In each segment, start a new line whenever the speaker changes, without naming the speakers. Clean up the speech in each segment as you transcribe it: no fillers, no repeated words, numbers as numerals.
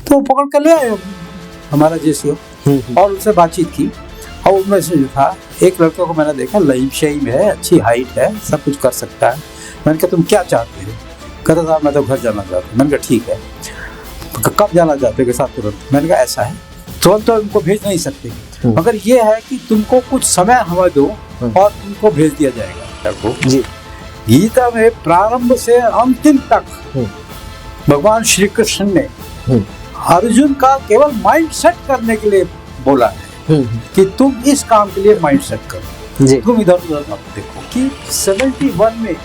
तो पकड़ कर ले आए हमारा जेसीओ और उनसे बातचीत की। और उनमें से जो था एक लड़के को मैंने देखा, लईम शहीम है, अच्छी हाइट है, सब कुछ कर सकता है। मैंने कहा तुम क्या चाहते हो? कहता था मैं तो घर जाना चाहता हूँ। मैंने कहा ठीक है, कब जाना चाहते हो? के साथ तुरंत। मैंने कहा ऐसा है, तुरंत तो उनको भेज नहीं सकते, मगर ये है कि तुमको कुछ समय हमें दो और तुमको भेज दिया जाएगा। जी, गीता में प्रारंभ से अंतिम तक भगवान श्री कृष्ण ने अर्जुन का केवल माइंड सेट करने के लिए बोला है कि तुम इस काम के लिए माइंड सेट करो, तुम इधर उधर मत देखो। कि 71 में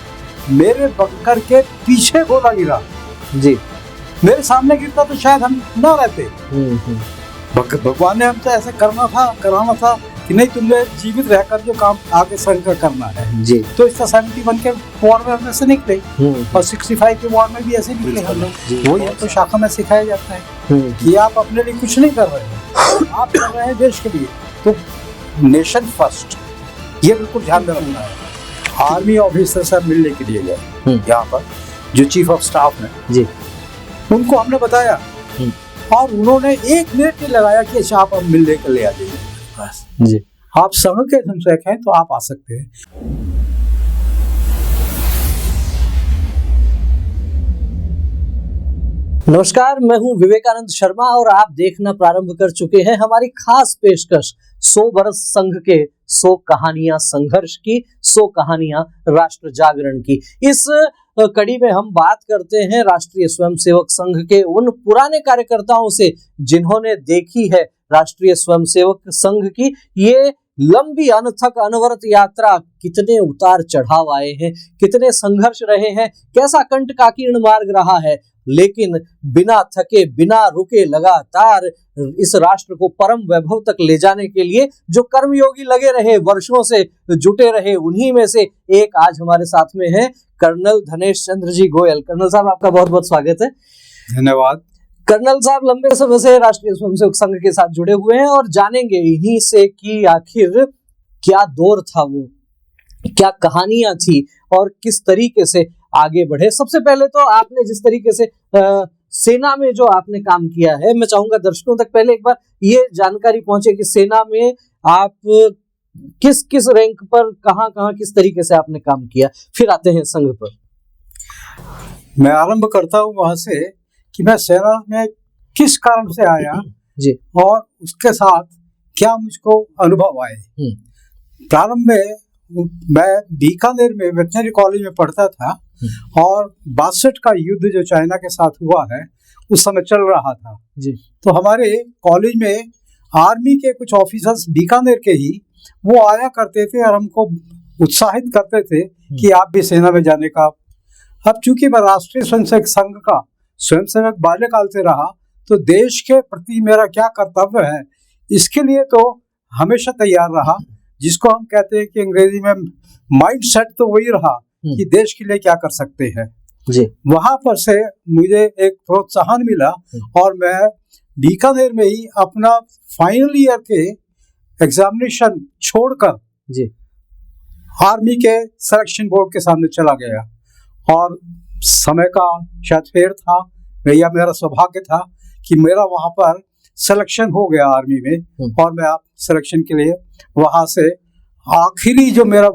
मेरे बंकर के पीछे गोला गिरा जी, मेरे सामने गिरता तो शायद हम न रहते। भगवान ने हमसे ऐसा कराना था कि नहीं, तुमने जीवित रहकर जो काम आगे संग करना है जी। तो इस 71 के वॉर में हम ऐसे निकले और 65 के वॉर में भी ऐसे निकले हम लोग। वही है तो शाखा में सिखाया जाता है कि आप अपने लिए कुछ नहीं कर रहे हैं, आप कर रहे हैं देश के लिए। तो नेशन फर्स्ट, ये बिल्कुल ध्यान में रखना है। आर्मी ऑफिसर सब मिलने के लिए गए यहाँ पर, जो चीफ ऑफ स्टाफ है जी, उनको हमने बताया और उन्होंने 1 मिनट नहीं लगाया कि अच्छा आप मिल लेकर ले आ जाइए बस जी, आप संघ के संशयक हैं तो आप आ सकते हैं।
नमस्कार, मैं हूं विवेकानंद शर्मा और आप देखना प्रारंभ कर चुके हैं हमारी खास पेशकश 100 बरस संघ के 100 कहानियां संघर्ष की, 100 कहानियां राष्ट्र जागरण की। इस कड़ी में हम बात करते हैं राष्ट्रीय स्वयंसेवक संघ के उन पुराने कार्यकर्ताओं से जिन्होंने देखी है राष्ट्रीय स्वयंसेवक संघ की ये लंबी अनथक अनवरत यात्रा। कितने उतार चढ़ाव आए हैं, कितने संघर्ष रहे हैं, कैसा कंटकाकीर्ण मार्ग रहा है, लेकिन बिना थके बिना रुके लगातार इस राष्ट्र को परम वैभव तक ले जाने के लिए जो कर्मयोगी लगे रहे, वर्षों से जुटे रहे, उन्हीं में से एक आज हमारे साथ में है कर्नल धनेश चंद्र जी गोयल। कर्नल साहब, आपका बहुत बहुत स्वागत है।
धन्यवाद।
कर्नल साहब लंबे समय से राष्ट्रीय स्वयंसेवक संघ के साथ जुड़े हुए हैं और जानेंगे इन्हीं से कि आखिर क्या दौर था वो, क्या कहानियां थी और किस तरीके से आगे बढ़े। सबसे पहले तो आपने जिस तरीके से सेना में जो आपने काम किया है, मैं चाहूंगा दर्शकों तक पहले एक बार ये जानकारी पहुंचे कि सेना में आप किस किस रैंक पर, कहां कहां किस तरीके से आपने काम किया, फिर आते हैं संघ पर।
मैं आरंभ करता हूं वहां से कि मैं सेना में किस कारण से आया जी, और उसके साथ क्या मुझको अनुभव आए। प्रारंभ में मैं बीकानेर में वेटनरी कॉलेज में पढ़ता था और 62 का युद्ध जो चाइना के साथ हुआ है उस समय चल रहा था जी। तो हमारे कॉलेज में आर्मी के कुछ ऑफिसर्स बीकानेर के ही वो आया करते थे और हमको उत्साहित करते थे कि आप भी सेना में जाने का। अब चूंकि मैं राष्ट्रीय स्वयंसेवक संघ का स्वयंसेवक बाल्यकाल से रहा, तो देश के प्रति मेरा क्या कर्तव्य है इसके लिए तो हमेशा तैयार रहा, जिसको हम कहते हैं कि अंग्रेजी में माइंड सेट तो वही रहा कि देश के लिए क्या कर सकते हैं जी। वहां पर से मुझे एक प्रोत्साहन मिला और मैं बीकानेर में ही अपना फाइनल ईयर के एग्जामिनेशन छोड़कर जी आर्मी के सिलेक्शन बोर्ड के सामने चला गया। और समय का शायद फेर था या मेरा सौभाग्य था कि मेरा वहां पर सिलेक्शन हो गया आर्मी में, और मैं सिलेक्शन के लिए वहां से आखिरी जो मेरा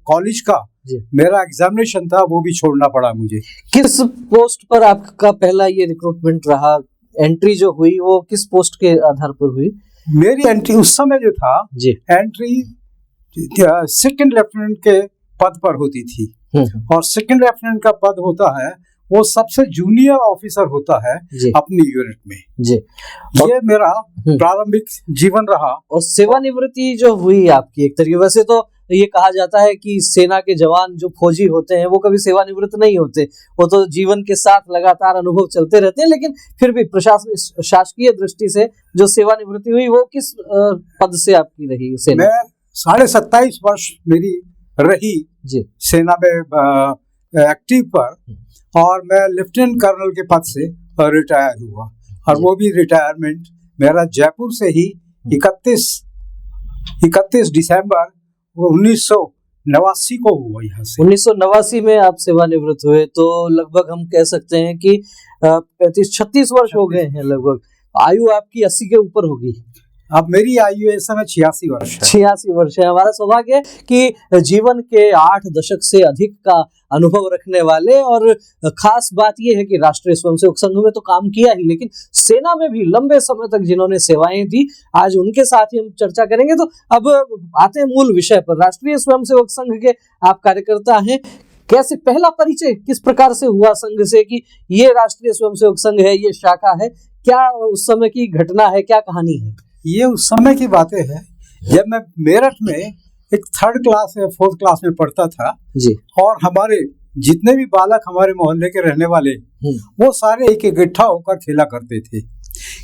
कॉलेज का मेरा एग्जामिनेशन था वो भी छोड़ना पड़ा मुझे।
किस पोस्ट पर आपका पहला ये रिक्रूटमेंट रहा, एंट्री जो हुई वो किस पोस्ट के आधार पर हुई?
मेरी एंट्री उस समय जो था जी, एंट्री 2nd लेफ्टिनेंट के पद पर होती थी और 2nd लेफ्टिनेंट का पद होता है वो सबसे जूनियर ऑफिसर होता है अपनी यूनिट में जी। ये मेरा प्रारंभिक जीवन रहा। और
सेवानिवृत्ति जो हुई आपकी, एक तरीके वैसे तो ये कहा जाता है कि सेना के जवान जो फौजी होते हैं वो कभी सेवानिवृत्त नहीं होते, वो तो जीवन के साथ लगातार अनुभव चलते रहते हैं, लेकिन फिर भी प्रशासन शासकीय दृष्टि से जो सेवानिवृत्ति हुई वो किस पद से आपकी रही सेना?
मैं 27.5 वर्ष मेरी रही जी सेना में एक्टिव पर, और मैं लेफ्टिनेंट कर्नल के पद से रिटायर हुआ। और वो भी रिटायरमेंट मेरा जयपुर से ही 31 दिसंबर 1989 को हुआ यहाँ से।
1989 में आप सेवानिवृत्त हुए, तो लगभग हम कह सकते हैं कि 35-36 वर्ष हो गए हैं लगभग। आयु आपकी 80 के ऊपर होगी।
अब मेरी आयु इस समय 86 वर्ष है।
86 वर्ष है। हमारा सौभाग्य है कि जीवन के 8 दशक से अधिक का अनुभव रखने वाले, और खास बात यह है कि राष्ट्रीय स्वयंसेवक संघ में तो काम किया ही, लेकिन सेना में भी लंबे समय तक जिन्होंने सेवाएं दी, आज उनके साथ ही हम चर्चा करेंगे। तो अब आते हैं मूल विषय पर। राष्ट्रीय स्वयंसेवक संघ के आप कार्यकर्ता हैं, कैसे पहला परिचय किस प्रकार से हुआ संघ से कि ये राष्ट्रीय स्वयंसेवक संघ है, ये शाखा है? क्या उस समय की घटना है, क्या कहानी है?
ये उस समय की बातें हैं जब मैं मेरठ में एक 3rd क्लास या 4th क्लास में पढ़ता था
जी।
और हमारे जितने भी बालक हमारे मोहल्ले के रहने वाले वो सारे एक इकट्ठा होकर खेला करते थे।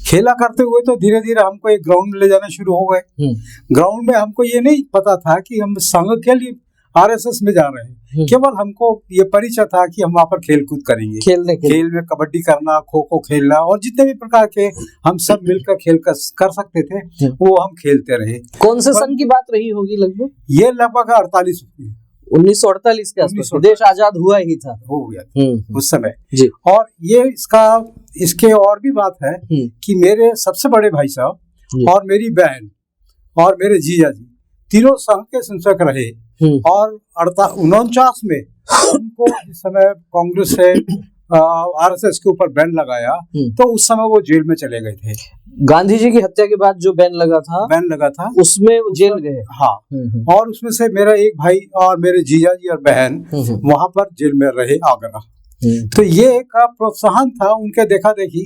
खेला करते हुए तो धीरे धीरे हमको एक ग्राउंड में ले जाना शुरू हो गए। ग्राउंड में हमको ये नहीं पता था कि हम संघ के लिए RSS में जा रहे हैं, केवल हमको ये परिचय था कि हम वहाँ पर खेल कूद करेंगे, खेल में कबड्डी करना, खो खो खेलना और जितने भी प्रकार के हम सब मिलकर खेल कर सकते थे वो हम खेलते रहे।
कौन से सन की बात रही होगी लगभग?
ये लगभग
1948 के आसपास। देश आजाद हुआ ही था,
हो गया उस समय
जी।
और ये इसके और भी बात है कि मेरे सबसे बड़े भाई साहब और मेरी बहन और मेरे जीजा जी तीनों संघ के संसद रहे और 49 में उनको जिस समय कांग्रेस से RSS के ऊपर बैन लगाया तो उस समय वो जेल में चले गए थे।
गांधी जी की हत्या के बाद जो बैन लगा था उसमें वो जेल गए।
हाँ, और उसमें से मेरा एक भाई और मेरे जीजा जी और बहन वहां पर जेल में रहे, आगरा। तो ये एक प्रोत्साहन था उनके देखा देखी।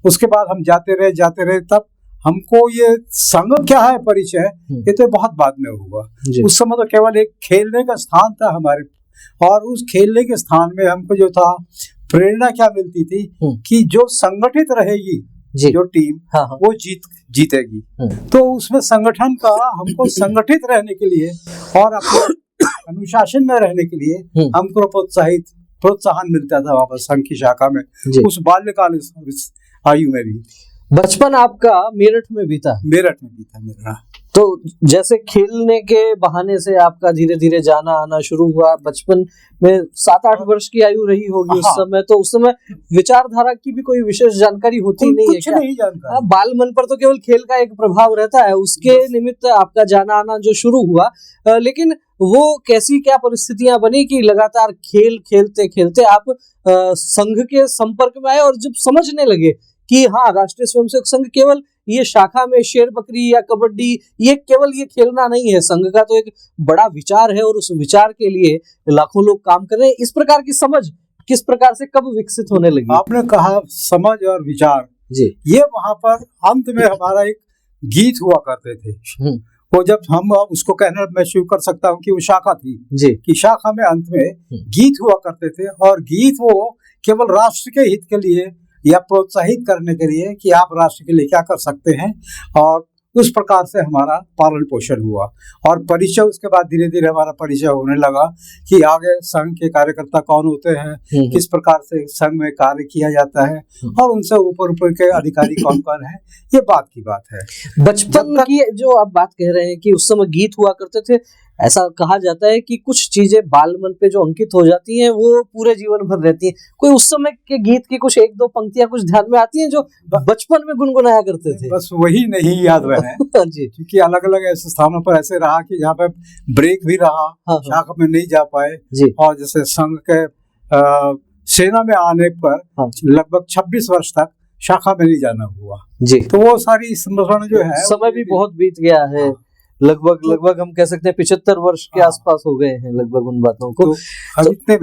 उसके बाद हम जाते रहे तब हमको ये संघ क्या है परिचय ये तो बहुत बाद में हुआ। उस समय तो केवल एक खेलने का स्थान था हमारे, और उस खेलने के स्थान में हमको जो था प्रेरणा क्या मिलती थी कि जो संगठित रहेगी जो टीम वो जीतेगी। तो उसमें संगठन का हमको संगठित रहने के लिए और अपने अनुशासन में रहने के लिए हमको प्रोत्साहन मिलता था वहाँ पर संघ की शाखा में, उस बाल्यकाल आयु में भी।
बचपन आपका मेरठ में बीता
मेरा।
तो जैसे खेलने के बहाने से आपका धीरे धीरे जाना आना शुरू हुआ। बचपन में 7-8 वर्ष की आयु रही होगी उस समय, तो उस समय विचारधारा की भी कोई विशेष जानकारी होती नहीं है क्या?
नहीं जानकारी।
बाल मन पर तो केवल खेल का एक प्रभाव रहता है, उसके निमित्त आपका जाना आना जो शुरू हुआ, लेकिन वो कैसी क्या परिस्थितियां बनी कि लगातार खेलते खेलते आप संघ के संपर्क में आए और जब समझने लगे कि हाँ, राष्ट्रीय स्वयंसेवक संघ केवल ये शाखा में शेर बकरी या कबड्डी ये केवल ये खेलना नहीं है, संघ का तो एक बड़ा विचार है और उस विचार के लिए लाखों लोग काम कर रहे हैं। इस प्रकार की समझ किस प्रकार से कब विकसित होने लगी?
आपने कहा समझ और विचार
जी।
ये वहां पर अंत में हमारा एक गीत हुआ करते थे। वो जब हम उसको कहना मैं शुरू कर सकता हूँ कि वो शाखा थी
जी,
कि शाखा में अंत में गीत हुआ करते थे, और गीत वो केवल राष्ट्र के हित के लिए या प्रोत्साहित करने के लिए कि आप राष्ट्र के लिए क्या कर सकते हैं, और उस प्रकार से हमारा पालन पोषण हुआ। और परिचय उसके बाद धीरे धीरे हमारा परिचय होने लगा कि आगे संघ के कार्यकर्ता कौन होते हैं, किस प्रकार से संघ में कार्य किया जाता है और उनसे ऊपर के अधिकारी कौन कौन है, ये बात की बात है।
बचपन की जो आप बात कह रहे हैं कि उस समय गीत हुआ करते थे, ऐसा कहा जाता है कि कुछ चीजें बाल मन पे जो अंकित हो जाती हैं वो पूरे जीवन भर रहती हैं। कोई उस समय के गीत की कुछ 1-2 पंक्तियां कुछ ध्यान में आती हैं जो बचपन में गुनगुनाया करते थे?
बस वही नहीं याद रहे
जी,
क्योंकि अलग अलग ऐसे स्थानों पर ऐसे रहा कि जहाँ पे ब्रेक भी रहा, शाखा में नहीं जा पाए
जी।
और जैसे संघ के सेना में आने पर लगभग 26 वर्ष तक शाखा में नहीं जाना हुआ जी। तो वो सारी स्मरण जो है
समय भी बहुत बीत गया है। लगभग हम कह सकते हैं 75 वर्ष के आसपास हो गए हैं लगभग उन बातों को।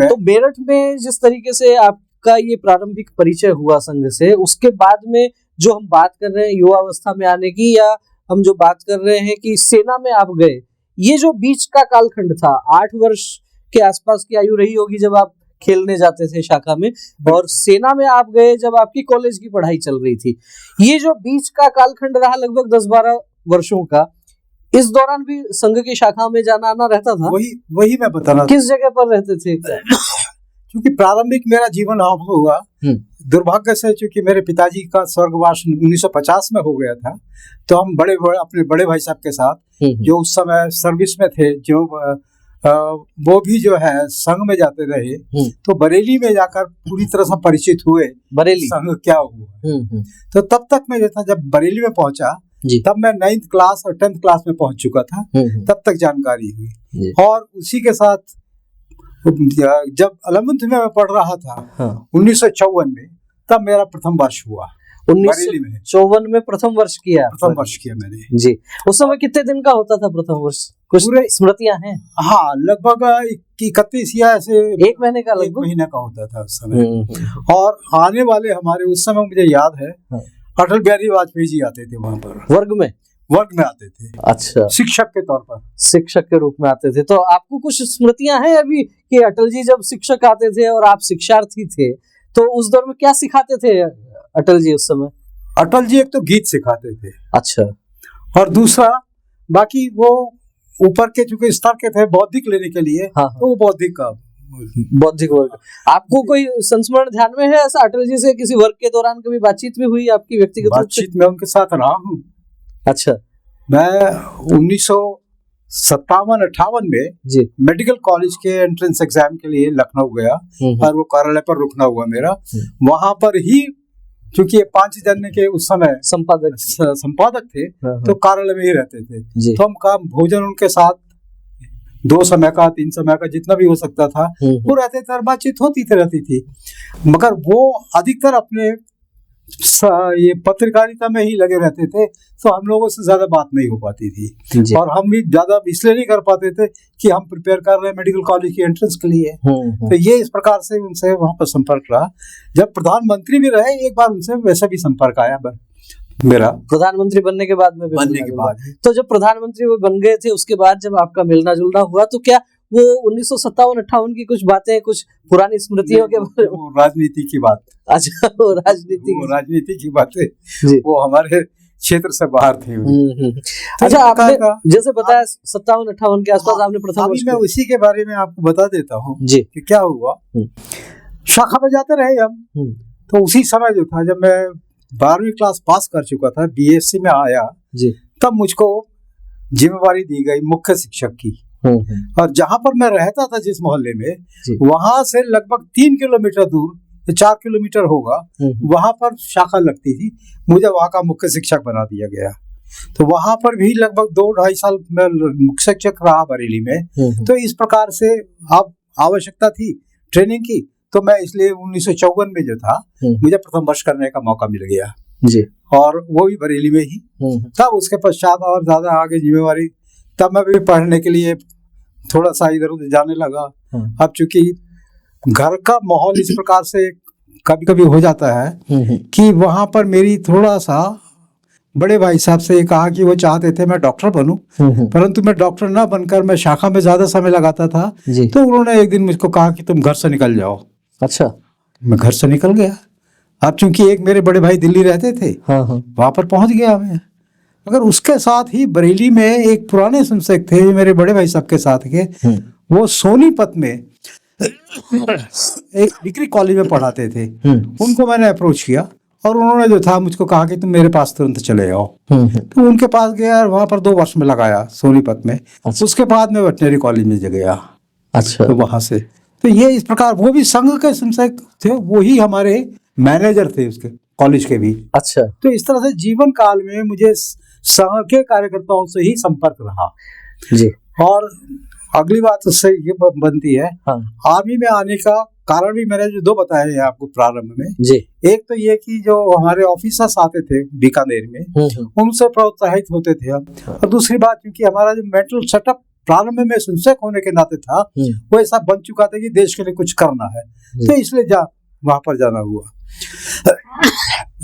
तो मेरठ में जिस तरीके से आपका ये प्रारंभिक परिचय हुआ संघ से, उसके बाद में जो हम बात कर रहे हैं युवावस्था में आने की, या हम जो बात कर रहे हैं कि सेना में आप गए, ये जो बीच का कालखंड था, 8 वर्ष के आसपास की आयु रही होगी जब आप खेलने जाते थे शाखा में, और सेना में आप गए जब आपकी कॉलेज की पढ़ाई चल रही थी। ये जो बीच का कालखंड रहा लगभग 10-12 वर्षों का, इस दौरान भी संघ की शाखा में जाना आना रहता था?
वही मैं बता रहा।
किस जगह पर रहते थे?
क्योंकि प्रारंभिक मेरा जीवन हुआ दुर्भाग्य से, चूंकि मेरे पिताजी का स्वर्गवास 1950 में हो गया था, तो हम अपने बड़े भाई साहब के साथ जो उस समय सर्विस में थे, जो वो भी जो है संघ में जाते रहे, तो बरेली में जाकर पूरी तरह से परिचित हुए
बरेली
संघ क्या हुआ। तो तब तक मैं जो था, जब बरेली में पहुंचा तब मैं 9th क्लास और 10th क्लास में पहुंच चुका था, तब तक जानकारी हुई। और उसी के साथ जब 11th में मैं पढ़ रहा था 1954 में, तब मेरा प्रथम वर्ष हुआ।
1954 में प्रथम वर्ष किया?
प्रथम वर्ष किया मैंने जी।
उस समय कितने दिन का होता था प्रथम वर्ष? कुछ स्मृतियां हैं?
हाँ, लगभग 31 या ऐसे
1 महीने का,
लगभग 1 महीने का होता था उस समय। और आने वाले हमारे उस समय मुझे याद है अटल बिहारी वाजपेयी जी आते थे वहां पर, वर्ग में आते थे।
अच्छा,
शिक्षक के तौर पर,
शिक्षक के रूप में आते थे। तो आपको कुछ स्मृतियां हैं अभी कि अटल जी जब शिक्षक आते थे और आप शिक्षार्थी थे, तो उस दौर में क्या सिखाते थे अटल जी उस समय?
अटल जी एक तो गीत सिखाते थे।
अच्छा।
और दूसरा, बाकी वो ऊपर के चूंकि स्तर के थे बौद्धिक लेने के लिए, तो वो बौद्धिक
वर्ग। आपको कोई संस्मरण ध्यान में है ऐसा अटल जी से किसी वर्ग के दौरान कभी बातचीत भी हुई आपकी व्यक्तिगत?
बातचीत में उनके साथ रहा हूँ।
अच्छा।
मैं 1957-58 में जी मेडिकल कॉलेज के एंट्रेंस एग्जाम के लिए लखनऊ गया, और वो कार्यालय पर रुकना हुआ मेरा। वहां पर ही, क्योंकि ये 5 जन के उस समय संपादक थे, तो कार्यालय में ही रहते थे, तो हम काम भोजन उनके साथ 2 समय का 3 समय का जितना भी हो सकता था वो रहते थे, और बातचीत होती रहती थी। मगर वो अधिकतर अपने ये पत्रकारिता में ही लगे रहते थे, तो हम लोगों से ज्यादा बात नहीं हो पाती थी। और हम भी ज्यादा इसलिए नहीं कर पाते थे कि हम प्रिपेयर कर रहे हैं मेडिकल कॉलेज की एंट्रेंस के लिए। तो ये इस प्रकार से उनसे वहां पर संपर्क रहा। जब प्रधानमंत्री भी रहे, एक बार उनसे वैसा भी संपर्क आया मेरा, प्रधानमंत्री
बनने के बाद में। तो जब प्रधानमंत्री वो बन गए थे, उसके बाद जब आपका मिलना जुलना हुआ, तो क्या वो 1957-58 की कुछ बातें, कुछ पुरानी स्मृतियों के बारे में?
राजनीति की बात।
अच्छा, वो राजनीति
की बातें वो हमारे क्षेत्र से बाहर थी।
तो अच्छा, आपने जैसे बताया 57-58 के आसपास आपने प्रथम वर्ष।
मैं उसी के बारे में आपको बता देता हूँ जी कि क्या हुआ। शाखा में जाते रहे हम, तो उसी समय जो था, जब मैं 12वीं क्लास पास कर चुका था, BSc में आया जी, तब मुझको जिम्मेवारी दी गई मुख्य शिक्षक की। और जहां पर मैं रहता था, जिस मोहल्ले में, वहां से लगभग 3 किलोमीटर दूर, 4 किलोमीटर होगा, वहां पर शाखा लगती थी। मुझे वहां का मुख्य शिक्षक बना दिया गया। तो वहां पर भी लगभग 2-2.5 साल मैं मुख्य शिक्षक रहा बरेली में। तो इस प्रकार से अब आवश्यकता थी ट्रेनिंग की, तो मैं इसलिए 1954 में जो था, मुझे प्रथम वर्ष करने का मौका मिल गया जी, और वो भी बरेली में ही। तब उसके पश्चात और ज्यादा आगे जिम्मेवारी, तब मैं भी पढ़ने के लिए थोड़ा सा इधर उधर जाने लगा। अब चूंकि घर का माहौल इस प्रकार से कभी कभी हो जाता है कि वहां पर मेरी थोड़ा सा बड़े भाई साहब से कहा कि वो चाहते थे मैं डॉक्टर बनूं, परंतु मैं डॉक्टर ना बनकर मैं शाखा में ज्यादा समय लगाता था। तो उन्होंने एक दिन मुझको कहा कि तुम घर से निकल जाओ। अच्छा, मैं घर से निकल गया। अब चूंकि एक मेरे बड़े भाई दिल्ली रहते थे, वहां पर पहुंच गया मैं। मगर उसके साथ ही बरेली में एक पुराने शिक्षक थे मेरे बड़े भाई साहब के साथ के, वो सोनीपत में एक डिग्री कॉलेज में पढ़ाते थे। उनको मैंने अप्रोच किया, और उन्होंने जो था मुझको कहा कि तुम मेरे पास तुरंत चले आओ। तो उनके पास गया, और वहां पर 2 वर्ष में लगाया सोनीपत में। उसके बाद में वेटनरी कॉलेज में गया। अच्छा। तो वहां से, तो ये इस प्रकार, वो भी संघ के शिक्षक थे, वो ही हमारे मैनेजर थे उसके कॉलेज के भी। अच्छा। तो इस तरह से जीवन काल में मुझे संघ के कार्यकर्ताओं से ही संपर्क रहा जी। और अगली बात उससे ये बनती है, आर्मी में आने का कारण भी मैंने जो 2 बताए हैं आपको प्रारंभ में जी। एक तो ये कि जो हमारे ऑफिसर्स आते थे बीकानेर में, उनसे प्रोत्साहित होते थे हम। और दूसरी बात, क्योंकि हमारा जो मेंटल सेटअप प्रारंभ में शिक्षक होने के नाते था, वो ऐसा बन चुका था कि देश के लिए कुछ करना है, तो इसलिए वहां पर जाना हुआ।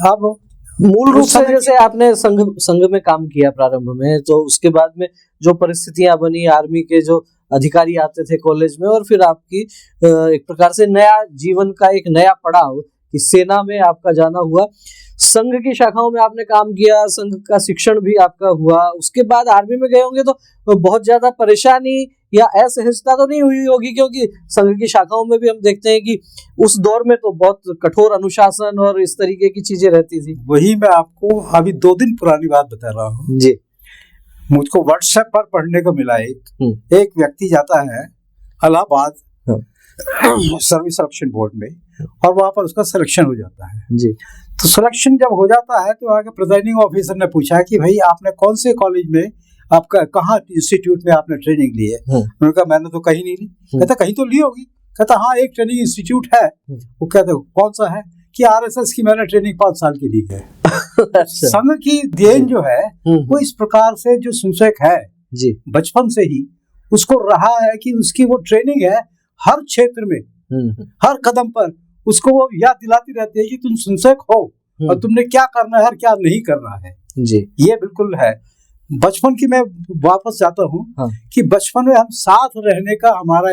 अब
मूल रूप से जैसे आपने संघ में काम किया प्रारंभ में, तो उसके बाद में जो परिस्थितियां बनी, आर्मी के जो अधिकारी आते थे कॉलेज में, और फिर आपकी एक प्रकार से नया जीवन का एक नया पड़ाव कि सेना में आपका जाना हुआ। संघ की शाखाओं में आपने काम किया, संघ का शिक्षण भी आपका हुआ। उसके बाद आर्मी में गए होंगे तो बहुत ज्यादा परेशानी या असहजता तो नहीं हुई होगी, क्योंकि संघ की शाखाओं में भी हम देखते हैं कि उस दौर में तो बहुत कठोर अनुशासन और इस तरीके की चीजें रहती थी।
वही मैं आपको अभी 2 दिन पुरानी बात बता रहा हूँ जी। मुझको व्हाट्सएप पर पढ़ने को मिला एक व्यक्ति जाता है इलाहाबाद सर्विस सिलेक्शन बोर्ड में और वहां पर उसका सिलेक्शन हो जाता है
जी।
तो सिलेक्शन जब हो जाता है तो आगे प्रिजाइडिंग ऑफिसर ने पूछा कि भाई आपने कौन से कॉलेज में आपका कहाँ इंस्टीट्यूट में आपने ट्रेनिंग ली है? उन्होंने कहा मैंने तो कहीं नहीं ली। कहता कहीं तो ली होगी। कहता हाँ एक ट्रेनिंग इंस्टीट्यूट है। वो कहते कौन सा है? कि आरएसएस की मैंने ट्रेनिंग 5 साल की ली है। संघ की देन जो है वो इस प्रकार से जो संशयक है
जी
बचपन से ही उसको रहा है कि उसकी वो ट्रेनिंग है हर क्षेत्र में हर कदम पर उसको वो याद दिलाती रहती है कि तुम संशयक हो और तुमने क्या करना है और क्या नहीं करना है
जी।
ये बिल्कुल है। बचपन की मैं वापस जाता हूँ
हाँ।
कि बचपन में हम साथ रहने का हमारा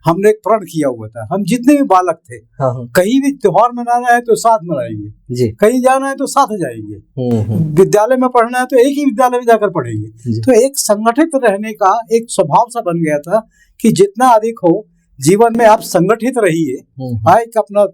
हमने एक प्रण किया हुआ था। हम जितने भी बालक थे
हाँ।
कहीं भी त्योहार मनाना है तो साथ मनाएंगे
जी।
कहीं जाना है तो साथ जाएंगे विद्यालय में पढ़ना है तो एक ही विद्यालय में जाकर पढ़ेंगे। तो एक संगठित रहने का एक स्वभाव सा बन गया था कि जितना अधिक हो जीवन में आप संगठित रहिए, एक अपना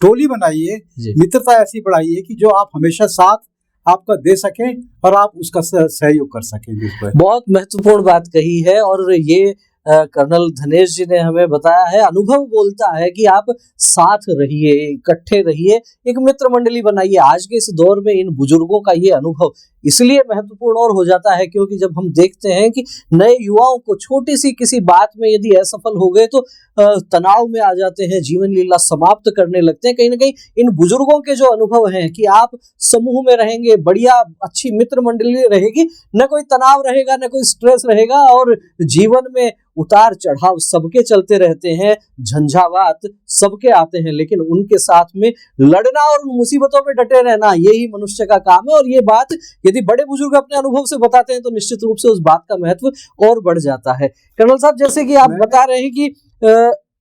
टोली बनाइए, मित्रता ऐसी बढ़ाइए कि जो आप हमेशा साथ आपका दे सके और आप उसका सहयोग कर सकेंगे।
बहुत महत्वपूर्ण बात कही है और ये कर्नल धनेश जी ने हमें बताया है। अनुभव बोलता है कि आप साथ रहिए, इकट्ठे रहिए, एक मित्र मंडली बनाइए। आज के इस दौर में इन बुजुर्गों का ये अनुभव इसलिए महत्वपूर्ण और हो जाता है क्योंकि जब हम देखते हैं कि नए युवाओं को छोटी सी किसी बात में यदि असफल हो गए तो तनाव में आ जाते हैं, जीवन लीला समाप्त करने लगते हैं। कहीं ना कहीं इन बुजुर्गों के जो अनुभव हैं कि आप समूह में रहेंगे, बढ़िया अच्छी मित्र मंडली रहेगी, न कोई तनाव रहेगा, न कोई स्ट्रेस रहेगा और जीवन में उतार चढ़ाव सबके चलते रहते हैं, झंझावात सबके आते हैं, लेकिन उनके साथ में लड़ना और उन मुसीबतों में डटे रहना यही मनुष्य का काम है। और ये बात यदि बड़े बुजुर्ग अपने अनुभव से बताते हैं तो निश्चित रूप से उस बात का महत्व और बढ़ जाता है। कर्नल साहब, जैसे कि आप बता रहे हैं कि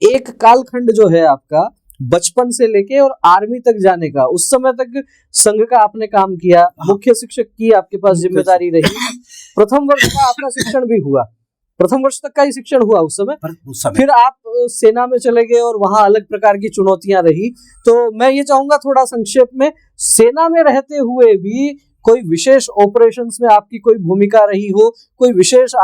एक कालखंड जो है आपका बचपन से लेके और आर्मी तक जाने का, उस समय तक संघ का आपने काम किया, मुख्य शिक्षक की आपके पास जिम्मेदारी रही, प्रथम वर्ष का आपका शिक्षण भी हुआ, प्रथम वर्ष तक का ही शिक्षण हुआ उस समय। फिर आप सेना में चले गए और वहां अलग प्रकार की चुनौतियां रही। तो मैं ये चाहूंगा थोड़ा संक्षेप में, सेना में रहते हुए भी कोई विशेष ऑपरेशंस में आपकी कोई भूमिका रही हो, कोई विशेष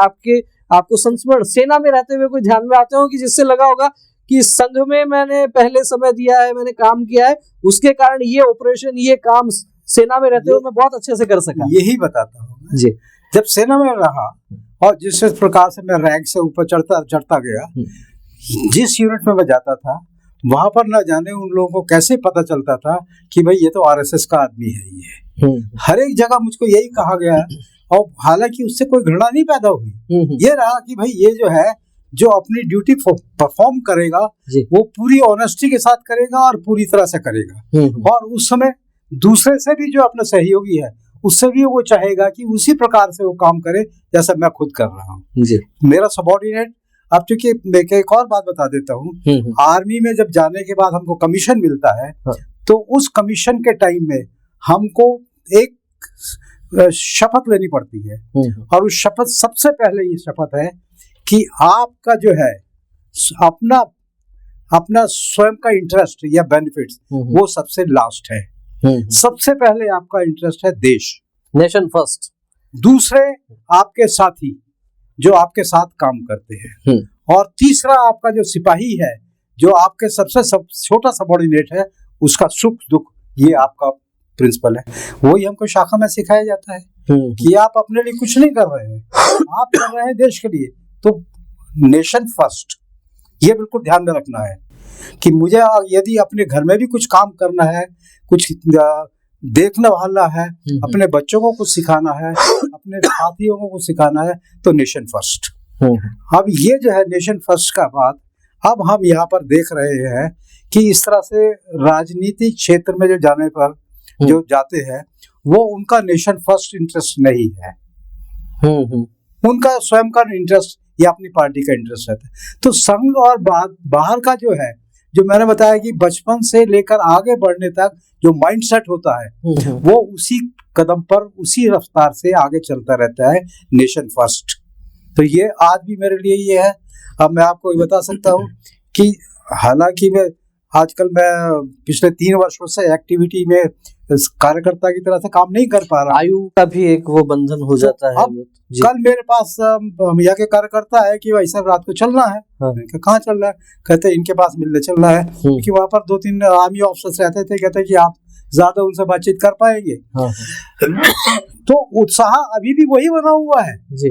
आपको संस्मरण सेना में रहते हुए कोई ध्यान में आते हो कि जिससे लगा होगा कि संघ में मैंने पहले समय दिया है, मैंने काम किया है, उसके कारण ये ऑपरेशन, ये काम सेना में रहते हुए मैं बहुत अच्छे से कर सका?
यही बताता हूँ जी। जब सेना में रहा और जिस प्रकार से मैं रैंक से ऊपर चढ़ता गया, जिस यूनिट में मैं जाता था वहां पर ना जाने उन लोगों को कैसे पता चलता था कि भाई ये तो आरएसएस का आदमी है। ये हर एक जगह मुझको यही कहा गया और हालांकि उससे कोई घृणा नहीं पैदा हुई। ये रहा कि भाई ये जो है जो अपनी ड्यूटी परफॉर्म करेगा वो पूरी ऑनेस्टी के साथ करेगा और पूरी तरह से करेगा। और उस समय दूसरे से भी जो अपना सहयोगी है उससे भी वो चाहेगा कि उसी प्रकार से वो काम करे जैसा मैं खुद कर रहा हूँ। मेरा सबॉर्डिनेट, अब चूंकि मैं एक और बात बता देता हूँ, आर्मी में जब जाने के बाद हमको कमीशन मिलता है तो उस कमीशन के टाइम में हमको एक शपथ लेनी पड़ती है और उस शपथ, सबसे पहले ये शपथ है कि आपका जो है अपना स्वयं का इंटरेस्ट या बेनिफिट्स वो सबसे लास्ट है। सबसे पहले आपका इंटरेस्ट है देश,
नेशन फर्स्ट।
दूसरे आपके साथी जो आपके साथ काम करते हैं और तीसरा आपका जो सिपाही है जो आपके सबसे छोटा सबॉर्डिनेट है, उसका सुख दुख ये आपका प्रिंसिपल है। वही हमको शाखा में सिखाया जाता है कि आप अपने लिए कुछ नहीं कर रहे हैं, आप कर रहे हैं देश के लिए। तो नेशन फर्स्ट ये बिल्कुल ध्यान में रखना है कि मुझे यदि अपने घर में भी कुछ काम करना है, कुछ देखना वाला है, अपने बच्चों को कुछ सिखाना है, अपने साथियों को कुछ सिखाना है, तो नेशन फर्स्ट। अब ये जो है नेशन फर्स्ट का बात अब हम यहाँ पर देख रहे हैं कि इस तरह से राजनीतिक क्षेत्र में जो जाने पर जो जाते हैं वो उनका नेशन फर्स्ट इंटरेस्ट नहीं है, उनका स्वयं का इंटरेस्ट या अपनी पार्टी का इंटरेस्ट रहता है। तो संघ और बाहर का जो है, जो मैंने बताया कि बचपन से लेकर आगे बढ़ने तक जो माइंडसेट होता है वो उसी कदम पर उसी रफ्तार से आगे चलता रहता है, नेशन फर्स्ट। तो ये आज भी मेरे लिए ये है। अब मैं आपको ये बता सकता हूँ कि हालांकि मैं आजकल मैं पिछले 3 वर्षों से एक्टिविटी में कार्यकर्ता की तरह से काम नहीं कर पा रहा।
आयु का भी एक वो बंधन हो जाता है।
अब कल मेरे पास यहाँ के कार्यकर्ता है कि भाई साहब रात को चलना है।
हाँ।
कहाँ चल रहा है? कहते इनके पास मिलने चलना है, क्योंकि वहाँ पर 2-3 आर्मी ऑफिसर्स रहते थे। कहते कि आप ज्यादा उनसे बातचीत कर पाएंगे।
हाँ।
तो उत्साह अभी भी वही बना हुआ है
जी।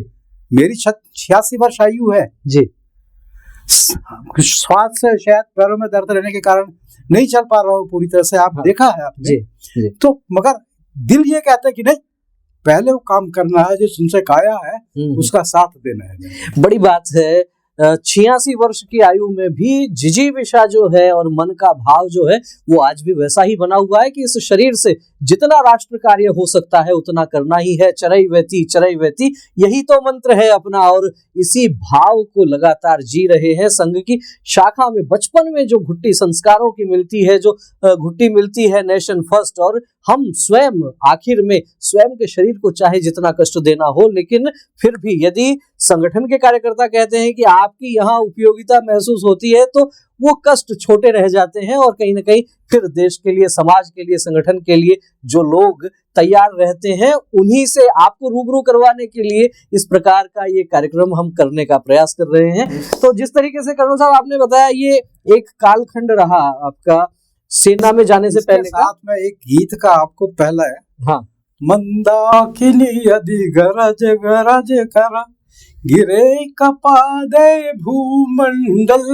मेरी 86 वर्ष आयु है
जी।
श्वास से शायद पैरों में दर्द रहने के कारण नहीं चल पा रहा हूँ पूरी तरह से। आप
हाँ।
देखा है आपने।
जी।
तो मगर दिल ये कहता है कि नहीं, पहले वो काम करना है जो तुमसे काया है, उसका साथ देना है।
बड़ी बात है। 86 वर्ष की आयु में भी जिजीविषा जो है और मन का भाव जो है वो आज भी वैसा ही बना हुआ है कि इस शरीर से जितना राष्ट्र कार्य हो सकता है उतना करना ही है। चरई वेती यही तो मंत्र है अपना, और इसी भाव को लगातार जी रहे हैं। संघ की शाखा में बचपन में जो घुट्टी संस्कारों की मिलती है, जो घुट्टी मिलती है नेशन फर्स्ट, और हम स्वयं आखिर में स्वयं के शरीर को चाहे जितना कष्ट देना हो, लेकिन फिर भी यदि संगठन के कार्यकर्ता कहते हैं कि आपकी यहाँ उपयोगिता महसूस होती है तो वो कष्ट छोटे रह जाते हैं, और कहीं ना कहीं फिर देश के लिए, समाज के लिए, संगठन के लिए जो लोग तैयार रहते हैं उन्हीं से आपको रूबरू करवाने के लिए इस प्रकार का ये कार्यक्रम हम करने का प्रयास कर रहे हैं। तो जिस तरीके से कर्नल साहब आपने बताया, ये एक कालखंड रहा आपका सेना में जाने से पहले का।
साथ में एक गीत का आपको पहला है।
हाँ।
मंदाकिनी यदि गरज गरज कर गिरे कपादे भूमंडल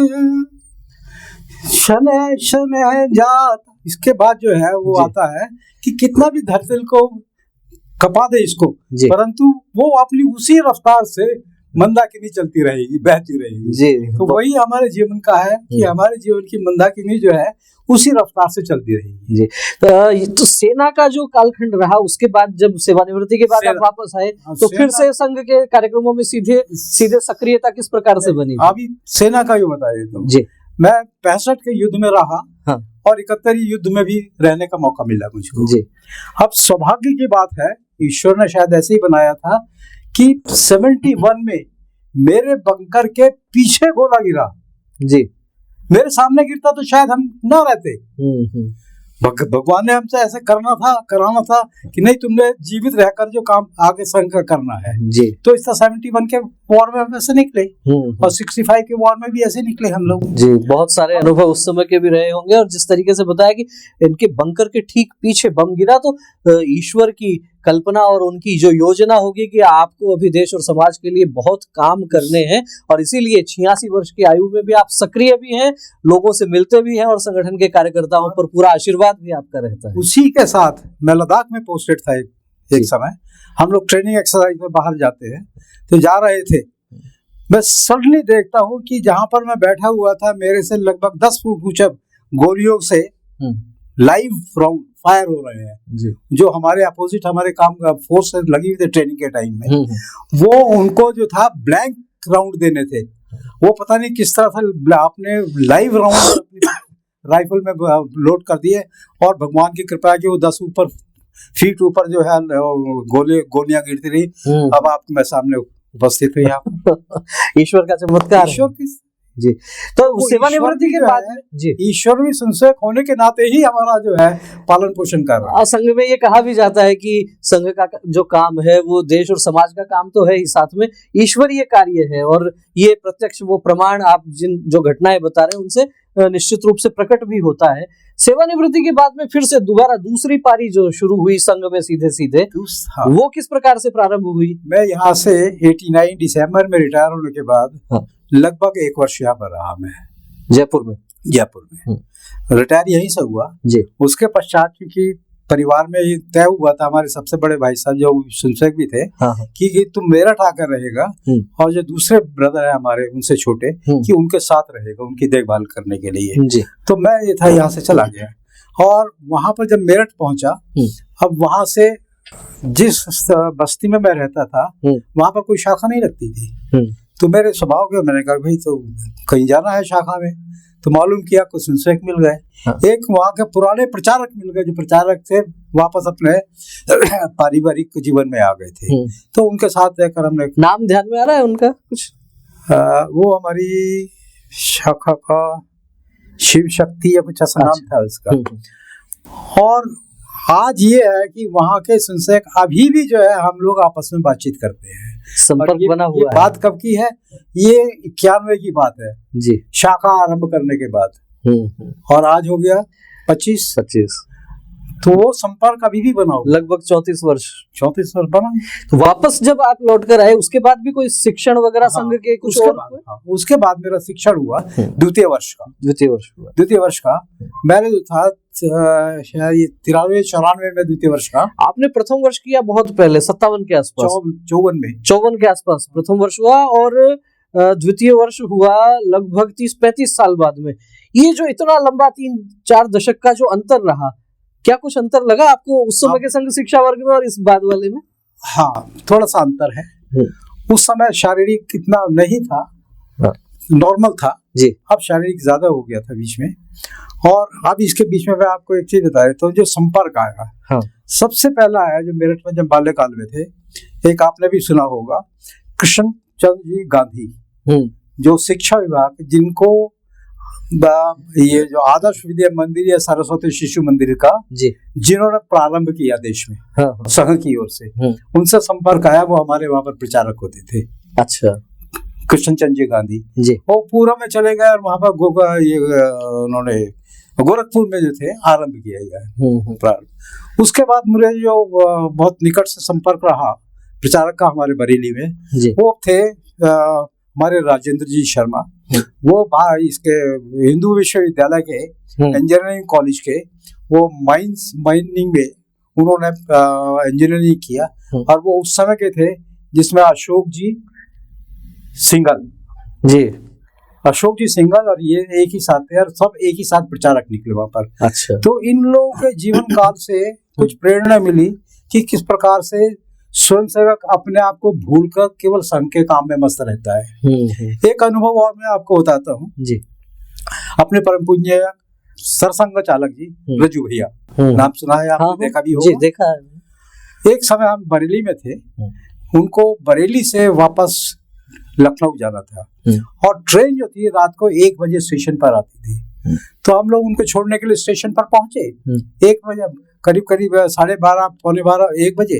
शने शने जात। इसके बाद जो है वो आता है कि कितना भी धरती को कपा दे इसको, परंतु वो अपनी उसी रफ्तार से मंदाकिनी चलती रहेगी, बहती रहेगी
जी।
तो वही हमारे जीवन का है कि हमारे जीवन की मंदाकिनी जो है उसी रफ्तार से चलती रहेगी
जी। तो सेना का जो कालखंड रहा, उसके बाद जब सेवानिवृत्ति के बाद आप वापस आए तो फिर से संघ के कार्यक्रमों में सीधे सक्रियता किस प्रकार से बनी?
अभी सेना का ही बता देता हूँ जी। मैं 65 के युद्ध में रहा। हाँ। और 71 युद्ध में भी रहने का मौका मिला मुझको जी। अब सौभाग्य की बात है, ईश्वर ने शायद ऐसे ही बनाया था कि 71 में मेरे बंकर के पीछे गोला गिरा जी। मेरे सामने गिरता तो शायद हम ना रहते। भगवान ने हमसे ऐसे कराना था कि नहीं, तुमने जीवित रहकर जो काम आगे संघ का करना है जी। तो इस 71 के वॉर में हम ऐसे निकले और 65 के वॉर में भी ऐसे निकले हम लोग
जी। बहुत सारे अनुभव उस समय के भी रहे होंगे, और जिस तरीके से बताया कि इनके बंकर के ठीक पीछे बम गिरा, तो ईश्वर की कल्पना और उनकी जो योजना होगी कि आपको अभी देश और समाज के लिए बहुत काम करने हैं, और इसीलिए 86 वर्ष की आयु में भी आप सक्रिय भी हैं, लोगों से मिलते भी हैं, और संगठन के कार्यकर्ताओं पर पूरा आशीर्वाद भी आपका रहता है।
उसी के साथ मैं लद्दाख में पोस्टेड था एक समय। हम लोग ट्रेनिंग एक्सरसाइज में बाहर जाते हैं तो जा रहे थे, मैं सडनली देखता हूँ कि जहां पर मैं बैठा हुआ था मेरे से लगभग 10 फुट ऊंचे गोलियों से लाइव राउंड फायर हो रहे हैं जी। जो हमारे अपोजिट हमारे काम फोर्स लगी हुई थी ट्रेनिंग के टाइम में, वो उनको जो था ब्लैंक राउंड देने थे। वो पता नहीं किस तरह से आपने लाइव राउंड अपनी राइफल में लोड कर दिए, और भगवान की कृपा की वो 10 फीट ऊपर जो है गोलियां गिरती रही। अब आपके मैं सामने उपस्थित हुई आप।
ईश्वर का चमत्कार,
ईश्वर की
जी। तो सेवानिवृत्ति के बाद
जी ईश्वर भी संसेवक होने के नाते ही हमारा जो है पालन पोषण कर रहा है।
संघ में ये कहा भी जाता है कि संघ का जो काम है वो देश और समाज का काम तो है ही, साथ में ईश्वरीय कार्य है, और ये प्रत्यक्ष वो प्रमाण आप जिन जो घटनाएं बता रहे हैं उनसे निश्चित रूप से प्रकट भी होता है। सेवानिवृत्ति के बाद में फिर से दोबारा दूसरी पारी जो शुरू हुई संघ में सीधे वो किस प्रकार से प्रारंभ हुई?
मैं यहाँ से 89 दिसंबर में रिटायर होने के बाद लगभग 1 वर्ष यहाँ पर रहा मैं
जयपुर में
रिटायर यहीं से हुआ जी। उसके पश्चात क्योंकि परिवार में ये तय हुआ था, हमारे सबसे बड़े भाई साहब जो संसेवक भी थे कि तुम मेरठ आकर रहेगा, और जो दूसरे ब्रदर है हमारे उनसे छोटे कि उनके साथ रहेगा उनकी देखभाल करने के लिए जी। तो मैं ये था यहाँ से चला गया, और वहां पर जब मेरठ पहुंचा, अब वहां से जिस बस्ती में मैं रहता था वहां पर कोई शाखा नहीं लगती थी। तो मेरे स्वभाव के मैंने कहा भाई तो कहीं जाना है शाखा में, तो मालूम किया कुछ संसेवक मिल गए। एक वहाँ के पुराने प्रचारक मिल गए जो प्रचारक थे वापस अपने पारिवारिक जीवन में आ गए थे, तो उनके साथ रहकर हमने।
नाम ध्यान में आ रहा है उनका कुछ?
वो हमारी शाखा का शिव शक्ति या कुछ ऐसा नाम
अच्छा।
था उसका। और आज ये है कि वहाँ के संशयक अभी भी जो है हम लोग आपस में बातचीत करते हैं।
संपर्क
और
बना
ये
हुआ है।
बात कब की है? ये 91 की बात है,
जी।
शाखा आरंभ करने के बाद। और आज हो गया 25। तो वो संपर्क अभी भी बना हुआ,
लगभग 34 वर्ष
34 वर्ष बना।
तो वापस जब आप लौट कर आए उसके बाद भी कोई शिक्षण वगैरह संघ के कुछ
उसके
और
बाद, उसके बाद मेरा शिक्षण हुआ द्वितीय वर्ष का। द्वितीय वर्ष का मैंने जो था शायद 93-94 में द्वितीय वर्ष का।
आपने प्रथम वर्ष किया बहुत पहले 57 के आसपास, 54 के आसपास प्रथम वर्ष हुआ, और द्वितीय वर्ष हुआ लगभग 30-35 साल बाद में। ये जो इतना लंबा 3-4 दशक का जो अंतर रहा, क्या कुछ अंतर लगा आपको उस समय के संघ शिक्षा वर्ग में और इस बाद वाले में?
हाँ, थोड़ा सा अंतर है। उस समय शारीरिक इतना नहीं था, नॉर्मल था
जी।
अब शारीरिक ज्यादा हो गया था बीच में। और अब इसके बीच में मैं आपको एक चीज बता देता हूँ, जो संपर्क आया।
हाँ। सबसे
पहला आया जो मेरठ में जब बाल्यकाल में थे, एक आपने भी सुना होगा, कृष्ण चंद्र जी गांधी, जो शिक्षा विभाग, जिनको ये जो आदर्श विद्या मंदिर या सरस्वती शिशु मंदिर का जी, जिन्होंने प्रारंभ किया देश में, हाँ। संघ की ओर से, उनसे संपर्क आया। वो हमारे वहां पर प्रचारक होते थे। अच्छा। कृष्ण चंद्र जी गांधी जी, वो पूरा में चले गए और वहां पर ये उन्होंने गोरखपुर में जो थे आरंभ किया गया। उसके बाद मुझे जो बहुत निकट से संपर्क रहा प्रचारक का हमारे बरेली में, वो थे हमारे राजेंद्र जी शर्मा। वो इसके हिंदू विश्वविद्यालय के इंजीनियरिंग कॉलेज के, वो माइनिंग में उन्होंने इंजीनियरिंग किया। और वो उस समय के थे जिसमें अशोक जी सिंघल जी, अशोक जी सिंघल और ये एक ही साथ थे, और सब एक ही साथ प्रचारक निकले वहां पर। अच्छा। तो इन लोगों के जीवन काल से कुछ प्रेरणा मिली कि किस प्रकार से स्वयंसेवक अपने आप को भूलकर केवल संघ के काम में मस्त रहता है। एक अनुभव और मैं आपको बताता हूँ जी। अपने परम पूज्य सरसंघ चालक जी रजू भैया, नाम सुना है आपने? हाँ, देखा भी होगा। जी, देखा है। एक समय हम बरेली में थे, उनको बरेली से वापस लखनऊ जाना था, और ट्रेन जो थी रात को 1 बजे स्टेशन पर आती थी। तो हम लोग उनको छोड़ने के लिए स्टेशन पर पहुंचे 1 बजे, करीब 12:30, पौने 12, 1 बजे।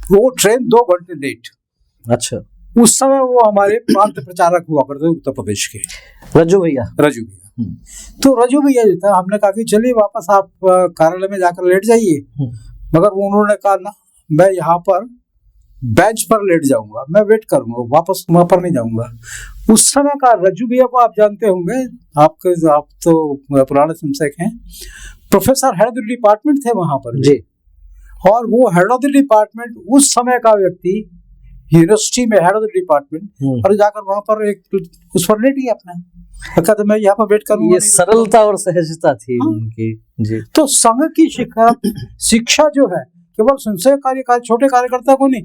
वो ट्रेन 2 घंटे लेट। अच्छा। उस समय वो हमारे प्रांत प्रचारक हुआ करते उत्तर प्रदेश के, रजू भैया। तो रजू भैया जो था, हमने कहा कि चलिए वापस आप कार्यालय में जाकर लेट जाइए, मगर उन्होंने कहा ना, मैं यहाँ पर बेंच पर लेट जाऊंगा, मैं वेट करूंगा, वापस वहां पर नहीं जाऊंगा। उस समय का रजू भैया को आप जानते होंगे, आप तो पुराने संशयक हैं, professor head of the department थे वहां पर जी। और वो हेड ऑफ द डिपार्टमेंट उस समय का व्यक्ति, यूनिवर्सिटी में हेड ऑफ द डिपार्टमेंट, और जाकर वहां पर एक उस पर लेट गया अपना, कहते मैं यहाँ पर वेट करूंगा। ये सरलता और सहजता थी उनकी जी। तो संघ की शिक्षा जो है केवल संशय कार्य छोटे कार्यकर्ता को नहीं,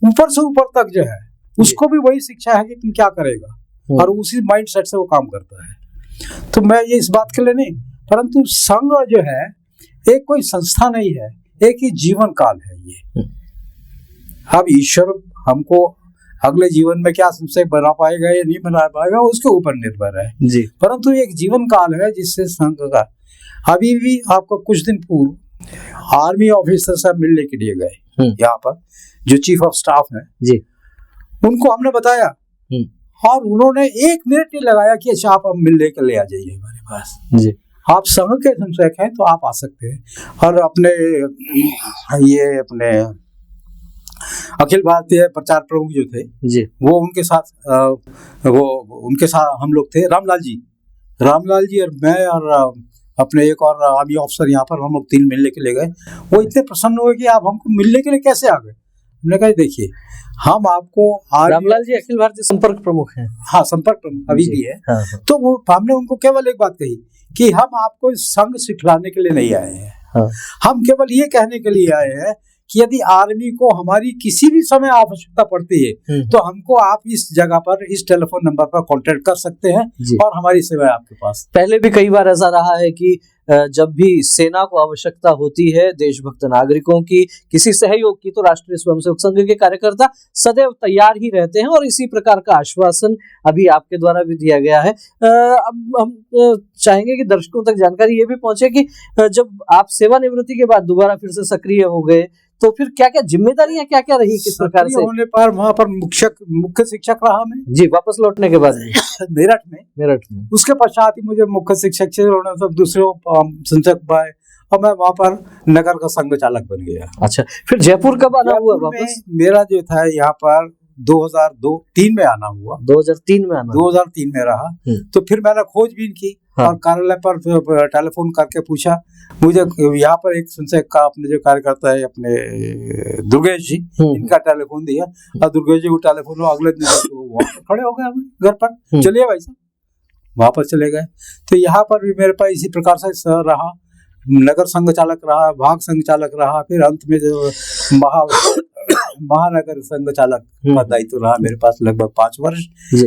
ऊपर से ऊपर तक जो है उसको भी वही शिक्षा है कि तुम क्या करेगा, और उसी माइंड सेट से वो काम करता है। तो मैं ये इस बात के लिए नहीं, परंतु संघ जो है एक कोई संस्था नहीं है, एक ही जीवन काल है ये। अब ईश्वर हमको अगले जीवन में क्या संशय बना पाएगा या नहीं बना पाएगा, उसके ऊपर निर्भर है जी। परंतु एक जीवन काल है जिससे संघ का, अभी भी आपको कुछ दिन पूर्व आर्मी ऑफिसर से मिलने के लिए गए यहाँ पर, जो चीफ ऑफ स्टाफ है जी, उनको हमने बताया, और उन्होंने 1 मिनट नहीं लगाया कि अच्छा आप मिलने के लिए आ जाइए हमारे पास जी, आप संघ के संशयक हैं तो आप आ सकते हैं। और अपने अखिल भारतीय प्रचार प्रमुख जो थे जी, वो उनके साथ हम लोग थे, रामलाल जी और मैं, और अपने एक और आर्मी ऑफिसर, यहाँ पर हम लोग 3 मिलने के लिए गए। वो इतने प्रसन्न हुए कि आप हमको मिलने के लिए कैसे आ गए। हमने कहा देखिए, हम आपको
रामलाल जी अखिल भारतीय संपर्क प्रमुख हैं।
हाँ, संपर्क प्रमुख अभी भी है। हाँ। तो वो हमने उनको केवल एक बात कही कि हम आपको संघ सिखलाने के लिए नहीं आए हैं। हाँ। हम केवल ये कहने के लिए आए हैं कि यदि आर्मी को हमारी किसी भी समय आवश्यकता पड़ती है तो हमको आप इस जगह पर, इस टेलीफोन नंबर पर कांटेक्ट कर सकते हैं, और हमारी सेवा है आपके पास।
पहले भी कई बार ऐसा रहा है कि जब भी सेना को आवश्यकता होती है देशभक्त नागरिकों की, किसी सहयोग की, तो राष्ट्रीय स्वयंसेवक संघ के कार्यकर्ता सदैव तैयार ही रहते हैं और इसी प्रकार का आश्वासन अभी आपके द्वारा भी दिया गया है। अब हम चाहेंगे कि दर्शकों तक जानकारी ये भी पहुंचे कि जब आप सेवानिवृत्ति के बाद दोबारा फिर से सक्रिय हो गए तो फिर क्या क्या जिम्मेदारियां क्या क्या रही, किस प्रकार से?
होने पर वहाँ पर मुख्य शिक्षक रहा मैं
जी, वापस लौटने के बाद
मेरठ में। उसके पश्चात ही मुझे मुख्य शिक्षक से सब दूसरे संचालक भाई और मैं वहाँ पर नगर का संघ चालक बन गया।
अच्छा, फिर जयपुर कब आना हुआ वापस?
मेरा जो था यहाँ पर 2003 में आना हुआ।
2003 में आना?
2003 में रहा। तो फिर मैंने खोजबीन की और कार्यालय पर टेलीफोन करके पूछा। मुझे यहाँ पर एक संचय का अपने जो कार्यकर्ता है अपने दुर्गेश जी, इनका टेलीफोन दिया और दुर्गेश जी को टेलीफोन अगले दिन खड़े हो गए हम घर पर, चलिए भाई साहब, वापस चले गए। तो यहाँ पर भी मेरे पास इसी प्रकार से रहा, नगर संघ चालक रहा, भाग संघ चालक रहा, फिर अंत में जो महानगर संघ चालक का दायित्व रहा मेरे पास लगभग 5 वर्ष।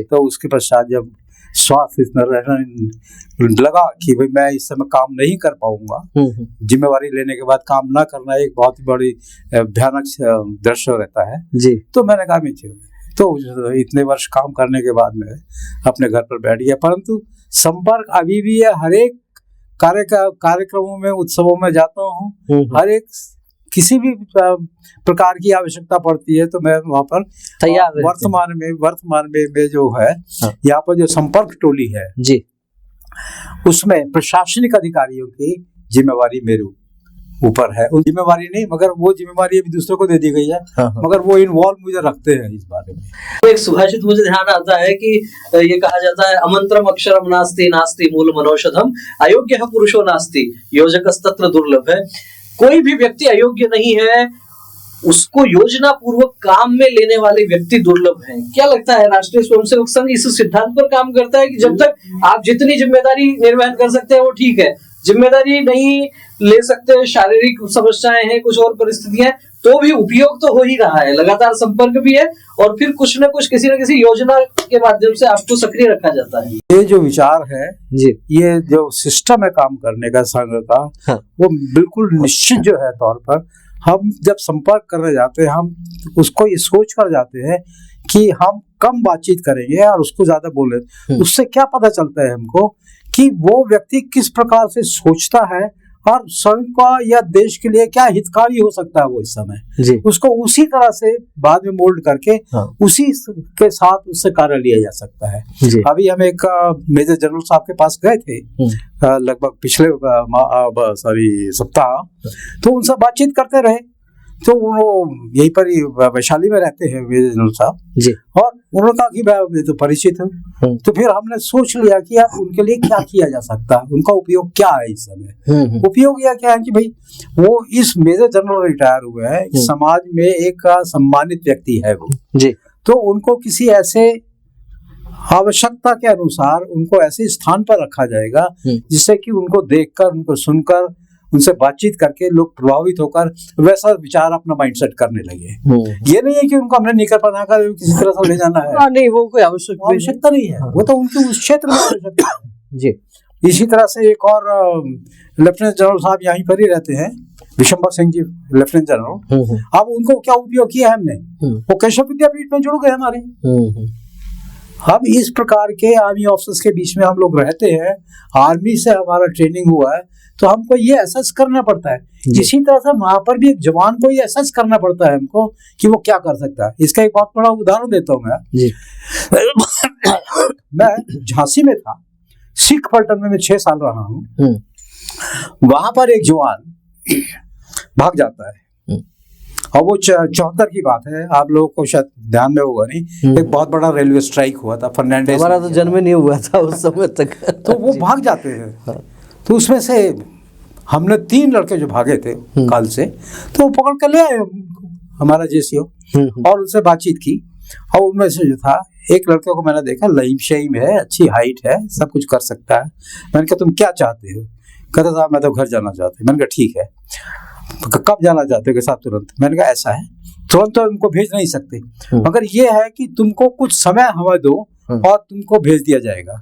तो उसके पश्चात जब स्वास्थ्य इतना लगा कि भाई मैं इस समय काम नहीं कर पाऊंगा, जिम्मेवारी लेने के बाद काम ना करना एक बहुत ही बड़ी भयानक दृश्य रहता है जी। तो मैंने कहा मैं तो इतने वर्ष काम करने के बाद मैं अपने घर पर बैठ गया, परंतु संपर्क अभी भी है। हर एक कार्यक्रमों में, उत्सवों में जाता हूँ, हर एक किसी भी प्रकार की आवश्यकता पड़ती है तो मैं वहाँ पर तैयार। वर्तमान में जो है यहाँ पर जो संपर्क टोली है जी, उसमें प्रशासनिक अधिकारियों की जिम्मेवारी मेरे ऊपर है। उन जिम्मेवारी नहीं, मगर वो जिम्मेवारी अभी दूसरों को दे दी गई है, मगर वो इन्वॉल्व मुझे रखते हैं इस बारे में।
तो एक सुभाषित मुझे ध्यान आता है कि ये कहा जाता है, अमंत्रम अक्षरम नास्ति नास्ति मूल मनौषधम अयोग्य पुरुषो नास्ति योजकस्तत्र दुर्लभ है। कोई भी व्यक्ति अयोग्य नहीं है, उसको योजना पूर्वक काम में लेने वाले व्यक्ति दुर्लभ हैं। क्या लगता है राष्ट्रीय स्वयंसेवक संघ इस सिद्धांत पर काम करता है कि जब तक आप जितनी जिम्मेदारी निर्वहन कर सकते हैं वो ठीक है, जिम्मेदारी नहीं ले सकते, शारीरिक समस्याएं हैं, कुछ और परिस्थितियां, तो भी उपयोग तो हो ही रहा है, लगातार संपर्क भी है और फिर कुछ न कुछ किसी न किसी योजना के माध्यम से आपको सक्रिय रखा जाता है।
ये जो विचार है जी, ये जो सिस्टम है काम करने का संघ का, वो बिल्कुल निश्चित जो है तौर पर हम जब संपर्क करने जाते हैं, हम उसको ये सोच कर जाते हैं कि हम कम बातचीत करेंगे और उसको ज्यादा बोले। उससे क्या पता चलता है हमको कि वो व्यक्ति किस प्रकार से सोचता है और स्वयं का या देश के लिए क्या हितकारी हो सकता है वो इस समय जी। उसको उसी तरह से बाद में मोल्ड करके उसी के साथ उससे कार्य लिया जा सकता है जी। अभी हम एक मेजर जनरल साहब के पास गए थे लगभग पिछले सप्ताह, तो उनसे बातचीत करते रहे। तो वो यहीं पर ही वैशाली में रहते हैं मेजर जनरल साहब जी, और उन्होंने कहा कि मैं तो परिचित हूँ। तो फिर हमने सोच लिया कि यार उनके लिए क्या किया जा सकता है, उनका उपयोग क्या है इस समय। उपयोग यह क्या है कि भाई वो इस मेजर जनरल रिटायर हुए हैं, समाज में एक सम्मानित व्यक्ति है वो जी। तो उनको किसी ऐसे आवश्यकता के अनुसार उनको ऐसे स्थान पर रखा जाएगा जिससे कि उनको देखकर, उनको सुनकर, उनसे बातचीत करके लोग प्रभावित होकर वैसा विचार अपना माइंडसेट करने लगे। ये नहीं है कि उनको हमने निकर बनाकर किसी तरह से ले जाना है, नहीं, वो कोई आवश्यकता नहीं है, वो तो उनके उस क्षेत्र में आवश्यकता है जी। इसी तरह से एक और लेफ्टिनेंट जनरल साहब यहीं पर ही रहते हैं, विशंबर सिंह जी लेफ्टिनेंट जनरल। अब उनको क्या उपयोग किया हमने, वो केशव विद्यापीठ में जुड़ गए हमारे। हम इस प्रकार के आर्मी ऑफिसर्स के बीच में हम लोग रहते हैं, आर्मी से हमारा ट्रेनिंग हुआ है, तो हमको ये एसेस करना पड़ता है। इसी तरह से वहां पर भी एक जवान को ये एसेस करना पड़ता है हमको कि वो क्या कर सकता है। इसका एक बहुत बड़ा उदाहरण देता हूँ मैं जी। मैं झांसी में था, सिख पलटन में मैं 6 साल रहा हूँ। वहां पर एक जवान भाग जाता है और वो 74 की बात है, आप लोगों को शायद ध्यान में होगा नहीं, एक बहुत बड़ा रेलवे स्ट्राइक हुआ था, फर्नांडिस,
हमारा तो जन्म नहीं हुआ था उस समय तक।
तो वो भाग जाते हैं। तो उसमें से हमने 3 लड़के जो भागे थे काल से, तो वो पकड़ कर ले आए हमारा जेसीओ और उनसे बातचीत की। और उनमें से जो था एक लड़के को मैंने देखा, लईम शईम है, अच्छी हाइट है, सब कुछ कर सकता है। मैंने कहा तुम क्या चाहते हो? कहता था मैं तो घर जाना चाहते। मैंने कहा ठीक है, कब जाना चाहते हो? के साथ तुरंत। मैंने कहा ऐसा है, तुरंत तो उनको भेज नहीं सकते, मगर ये है कि तुमको कुछ समय हमें दो और तुमको भेज दिया जाएगा।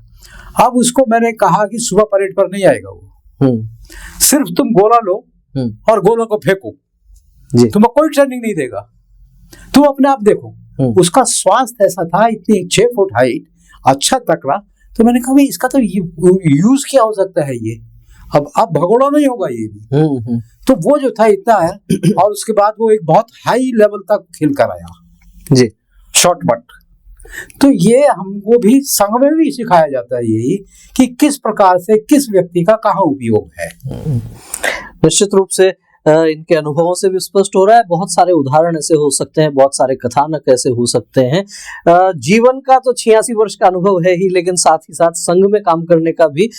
अब उसको मैंने कहा कि सुबह परेड पर नहीं आएगा वो, सिर्फ तुम गोला लो और गोलों को फेंको, तुम्हें कोई ट्रेनिंग नहीं देगा। तुम अपने आप देखो, उसका स्वास्थ्य ऐसा था, इतनी 6 फुट हाइट, अच्छा तकड़ा। तो मैंने कहा भाई इसका तो यूज क्या हो सकता है ये, अब भगोड़ा नहीं होगा ये भी। तो वो जो था इतना है, और उसके बाद वो एक बहुत हाई लेवल तक खेल कर आया जी, शॉर्ट बट। तो ये हमको भी संघ में भी सिखाया जाता है यही कि किस प्रकार से किस व्यक्ति का कहाँ उपयोग है।
निश्चित रूप से इनके अनुभवों से भी स्पष्ट हो रहा है। बहुत सारे उदाहरण ऐसे हो सकते हैं, बहुत सारे कथानक ऐसे हो सकते हैं। जीवन का तो 86 वर्ष का अनुभव है ही, लेकिन साथ ही साथ संघ में काम करने का भी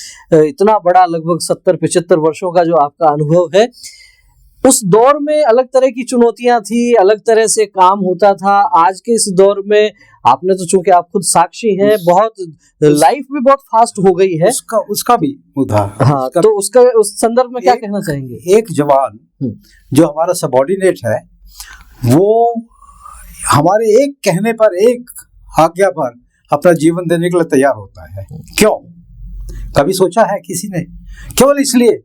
इतना बड़ा, लगभग 70-75 वर्षों का जो आपका अनुभव है, उस दौर में अलग तरह की चुनौतियां थी, अलग तरह से काम होता था। आज के इस दौर में आपने तो, चूंकि आप खुद साक्षी हैं, बहुत लाइफ भी बहुत फास्ट हो गई है,
उसका भी उदाहरण।
हाँ, तो उसका उस संदर्भ में क्या कहना चाहेंगे?
एक जवान जो हमारा सबऑर्डिनेट है, वो हमारे एक कहने पर, एक आज्ञा पर अपना जीवन देने के लिए तैयार होता है। क्यों? कभी सोचा है किसी ने? केवल इसलिए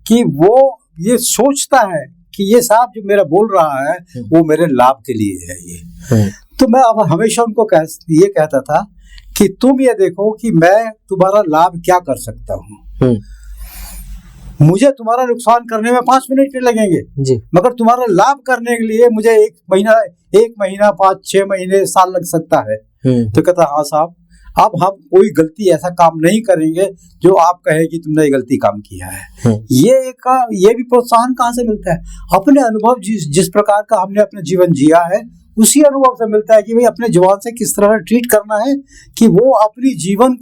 कि वो ये सोचता है कि ये साहब जो मेरा बोल रहा है वो मेरे लाभ के लिए है ये। तो मैं अब हमेशा उनको ये कहता था कि तुम ये देखो कि मैं तुम्हारा लाभ क्या कर सकता हूँ। मुझे तुम्हारा नुकसान करने में 5 मिनट नहीं लगेंगे जी, मगर तुम्हारा लाभ करने के लिए मुझे 1 महीना 5-6 महीने, साल लग सकता है। तो कहता हाँ साहब, अब हम कोई गलती ऐसा काम नहीं करेंगे जो आप कहे कि तुमने ये गलती काम किया है। ये भी प्रोत्साहन कहाँ से मिलता है? अपने अनुभव, जिस प्रकार का हमने अपना जीवन जिया है, उसी अनुभव से मिलता है कि भाई अपने जवान से किस तरह ट्रीट करना है कि वो अपनी जीवन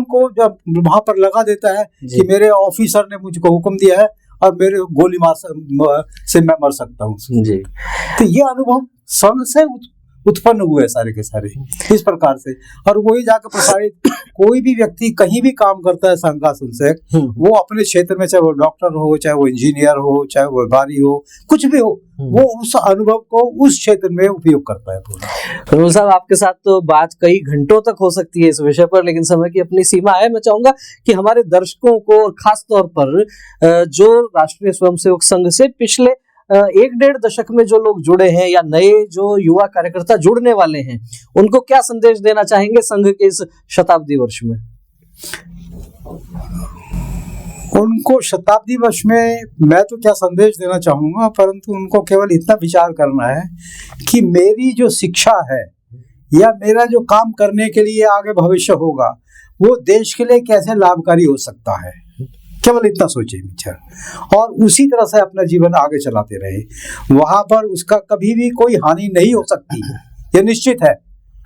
को जब वहां पर लगा देता है कि मेरे ऑफिसर ने मुझको हुक्म दिया है और मेरे गोली मार से मैं मर सकता हूँ जी। तो ये अनुभव संघ से उत्पन्न हुए सारे के सारे इस प्रकार से, और वही जाकर प्रसारित। कोई भी व्यक्ति कहीं भी काम करता है संघ का से, वो अपने क्षेत्र में, चाहे वो डॉक्टर हो, चाहे वो इंजीनियर हो, चाहे वो व्यापारी हो, कुछ भी हो, वो उस अनुभव को उस क्षेत्र में उपयोग करता है पूरा।
रमल साहब, आपके साथ तो बात कई घंटों तक हो सकती है इस विषय पर, लेकिन समय की अपनी सीमा है। मैं चाहूंगा कि हमारे दर्शकों को, और खास तौर पर जो राष्ट्रीय स्वयंसेवक संघ से पिछले 1-1.5 दशक में जो लोग जुड़े हैं, या नए जो युवा कार्यकर्ता जुड़ने वाले हैं, उनको क्या संदेश देना चाहेंगे संघ के इस शताब्दी वर्ष में?
उनको शताब्दी वर्ष में मैं तो क्या संदेश देना चाहूँगा, परंतु उनको केवल इतना विचार करना है कि मेरी जो शिक्षा है या मेरा जो काम करने के लिए आगे भविष्य होगा, वो देश के लिए कैसे लाभकारी हो सकता है। केवल इतना सोचे विचार, और उसी तरह से अपना जीवन आगे चलाते रहे। वहाँ पर उसका कभी भी कोई हानि नहीं हो सकती। ये निश्चित है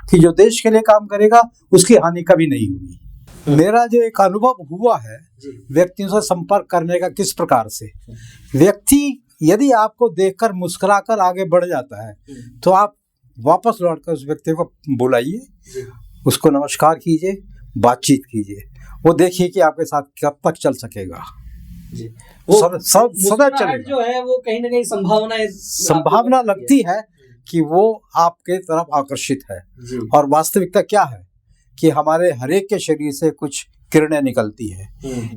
कि जो देश के लिए काम करेगा उसकी हानि कभी नहीं होगी। मेरा जो एक अनुभव हुआ है व्यक्तियों से संपर्क करने का, किस प्रकार से व्यक्ति यदि आपको देखकर मुस्कुराकर आगे बढ़ जाता है, तो आप वापस लौटकर उस व्यक्ति को बुलाइए, उसको नमस्कार कीजिए, बातचीत कीजिए। वो देखिए कि आपके साथ कब तक चल सकेगा। वो सदा चलेगा।
जो है वो कहीं ना कहीं
संभावना लगती है कि वो आपके तरफ आकर्षित है। और वास्तविकता क्या है कि हमारे हरेक के शरीर से कुछ किरणें निकलती है।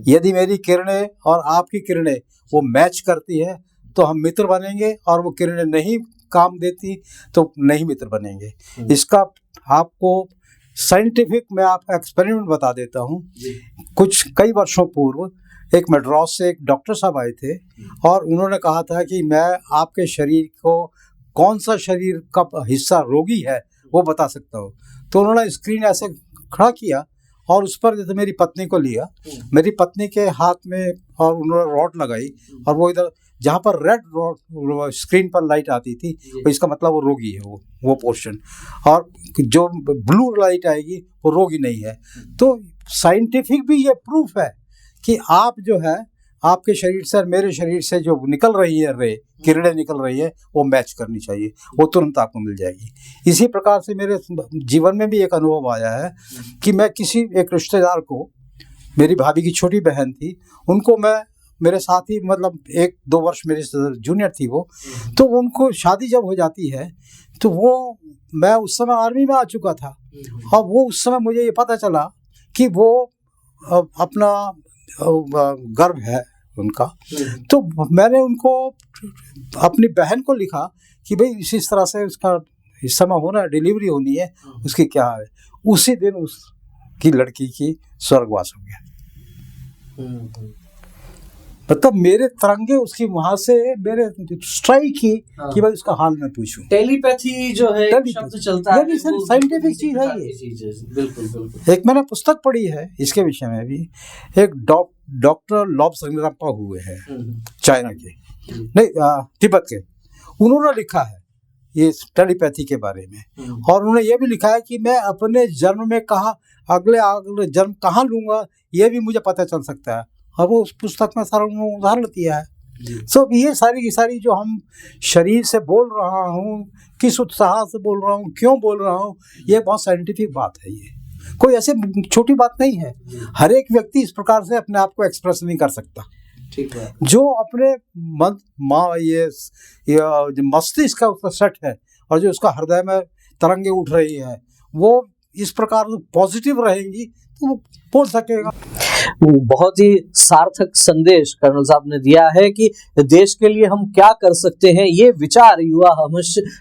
यदि मेरी किरणें और आपकी किरणें वो मैच करती है तो हम मित्र बनेंगे, और वो किरणें नहीं काम देती तो नहीं मित्र बनेंगे। इसका आपको साइंटिफिक मैं आपका एक्सपेरिमेंट बता देता हूँ। कई वर्षों पूर्व एक मद्रास से एक डॉक्टर साहब आए थे, और उन्होंने कहा था कि मैं आपके शरीर को कौन सा शरीर का हिस्सा रोगी है वो बता सकता हूँ। तो उन्होंने स्क्रीन ऐसे खड़ा किया और उस पर जैसे मेरी पत्नी को लिया, मेरी पत्नी के हाथ में, और उन्होंने रॉड लगाई, और वो इधर जहाँ पर रेड रॉड स्क्रीन पर लाइट आती थी, तो इसका मतलब वो रोगी है वो पोर्शन, और जो ब्लू लाइट आएगी वो रोगी नहीं है। तो साइंटिफिक भी ये प्रूफ है कि आप जो है आपके शरीर से और मेरे शरीर से जो निकल रही है किरणें निकल रही है, वो मैच करनी चाहिए, वो तुरंत आपको मिल जाएगी। इसी प्रकार से मेरे जीवन में भी एक अनुभव आया है कि मैं किसी एक रिश्तेदार को, मेरी भाभी की छोटी बहन थी, उनको मैं, मेरे साथ ही मतलब 1-2 वर्ष मेरे जूनियर थी वो, तो उनको शादी जब हो जाती है तो मैं उस समय आर्मी में आ चुका था, और वो उस समय मुझे ये पता चला कि वो अपना गर्व है उनका। तो मैंने उनको अपनी बहन को लिखा कि भाई इस तरह से उसका इस समय होना डिलीवरी होनी है, उसकी क्या है। उसी दिन उसकी लड़की की स्वर्गवास हो गया। मतलब मेरे तरंगे उसकी वहां से मेरे स्ट्राइक की कि भाई उसका हाल मैं पूछूं।
टेलीपैथी जो है एक शब्द चलता है,
ये भी साइंटिफिक चीज है ये। बिल्कुल। एक मैंने पुस्तक पढ़ी है इसके विषय में भी, एक डॉक्टर लॉब संगरापा हुए हैं चाइना के, नहीं तिब्बत के, उन्होंने लिखा है ये टेलीपैथी के बारे में। और उन्होंने ये भी लिखा है कि मैं अपने जन्म में कहाँ अगले जन्म कहाँ लूंगा ये भी मुझे पता चल सकता है। और वो उस पुस्तक में सारा उन्होंने उदाहरण दिया है। सो ये सारी की सारी जो हम शरीर से बोल रहा हूँ, किस उत्साह से बोल रहा हूँ, क्यों बोल रहा हूँ, ये बहुत साइंटिफिक बात है। ये कोई ऐसे छोटी बात नहीं है। हर एक व्यक्ति इस प्रकार से अपने आप को एक्सप्रेस नहीं कर सकता।
ठीक है।
जो अपने ये मस्तिष्क का उसका सेट है और जो उसका हृदय में तरंगे उठ रही है वो इस प्रकार पॉजिटिव रहेंगी तो वो बोल सकेगा।
बहुत ही सार्थक संदेश कर्नल साहब ने दिया है कि देश के लिए हम क्या कर सकते हैं, ये विचार युवा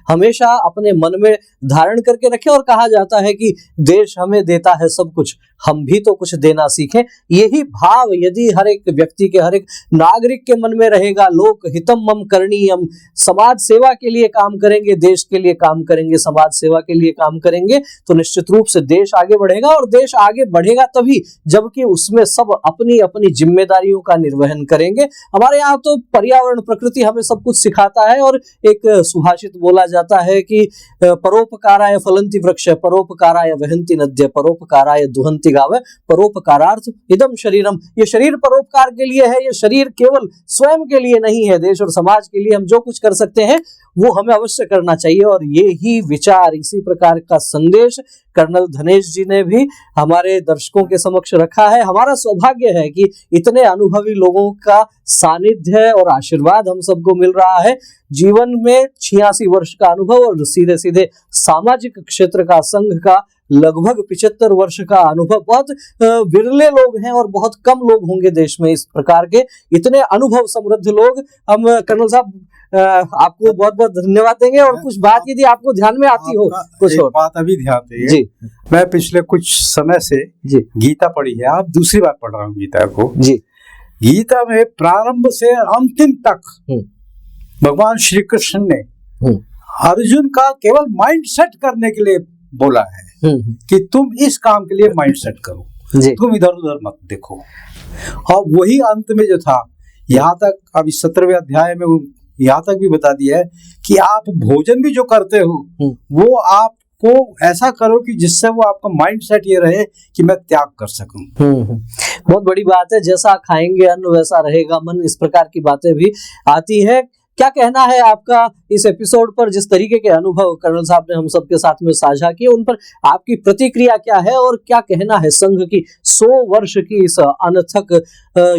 हमेशा अपने मन में धारण करके रखें। और कहा जाता है कि देश हमें देता है सब कुछ, हम भी तो कुछ देना सीखें। यही भाव यदि हर एक व्यक्ति के, हर एक नागरिक के मन में रहेगा, लोक हितम मम करणीयम, समाज सेवा के लिए काम करेंगे, देश के लिए काम करेंगे, समाज सेवा के लिए काम करेंगे, तो निश्चित रूप से देश आगे बढ़ेगा। और देश आगे बढ़ेगा तभी जबकि उसमें सब अपनी अपनी जिम्मेदारियों का निर्वहन करेंगे। हमारे यहाँ तो पर्यावरण प्रकृति हमें सब कुछ सिखाता है। और एक सुभाषित बोला जाता है कि परोपकाराय फलंति वृक्ष, परोपकाराय वहन्ति नद्य, परोपकाराय दुहन्ति गावः, परोपकारार्थ इदम शरीरम। ये शरीर परोपकार के लिए है, ये शरीर केवल स्वयं के लिए नहीं है। देश और समाज के लिए हम जो कुछ कर सकते हैं वो हमें अवश्य करना चाहिए। और ये ही विचार, इसी प्रकार का संदेश कर्नल धनेश जी ने भी हमारे दर्शकों के समक्ष रखा है। हमारा सौभाग्य है कि इतने अनुभवी लोगों का सानिध्य और आशीर्वाद हम सबको मिल रहा है। जीवन में 86 वर्ष का अनुभव और सीधे सीधे सामाजिक क्षेत्र का, संघ का लगभग 75 वर्ष का अनुभव। बहुत विरले लोग हैं और बहुत कम लोग होंगे देश में इस प्रकार के इतने अनुभव समृद्ध लोग। हम कर्नल साहब आपको बहुत बहुत धन्यवाद देंगे। और कुछ बात यदि आपको ध्यान में आती हो, कुछ और बात
अभी ध्यान देंगे
जी।
मैं पिछले कुछ समय से
जी
गीता पढ़ी है, आप दूसरी बार पढ़ रहा हूँ गीता को
जी।
गीता में प्रारंभ से अंतिम तक भगवान श्री कृष्ण ने अर्जुन का केवल माइंड सेट करने के लिए बोला है कि तुम इस काम के लिए माइंड सेट करो, तुम इधर उधर मत देखो। और वही अंत में जो था, यहाँ तक अब इस 17वें अध्याय में यहाँ तक भी बता दिया है कि आप भोजन भी जो करते हो वो आपको ऐसा करो कि जिससे वो आपका माइंड सेट ये रहे कि मैं त्याग कर सकूं।
बहुत बड़ी बात है, जैसा खाएंगे अन्न वैसा रहेगा मन, इस प्रकार की बातें भी आती है। क्या कहना है आपका इस एपिसोड पर? जिस तरीके के अनुभव कर्नल साहब ने हम सबके साथ में साझा किए, उन पर आपकी प्रतिक्रिया क्या है? और क्या कहना है संघ की 100 वर्ष की इस अनथक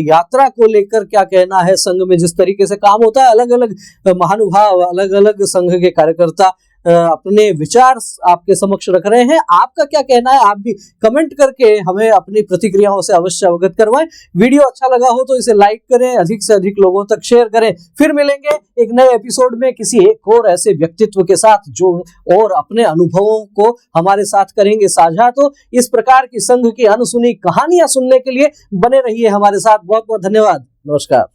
यात्रा को लेकर? क्या कहना है संघ में जिस तरीके से काम होता है, अलग अलग महानुभाव, अलग अलग संघ के कार्यकर्ता अपने विचार आपके समक्ष रख रहे हैं। आपका क्या कहना है? आप भी कमेंट करके हमें अपनी प्रतिक्रियाओं से अवश्य अवगत करवाएं। वीडियो अच्छा लगा हो तो इसे लाइक करें, अधिक से अधिक लोगों तक शेयर करें। फिर मिलेंगे एक नए एपिसोड में किसी एक और ऐसे व्यक्तित्व के साथ जो और अपने अनुभवों को हमारे साथ करेंगे साझा। तो इस प्रकार की संघ की अनसुनी कहानियां सुनने के लिए बने रहिए हमारे साथ। बहुत बहुत धन्यवाद। नमस्कार।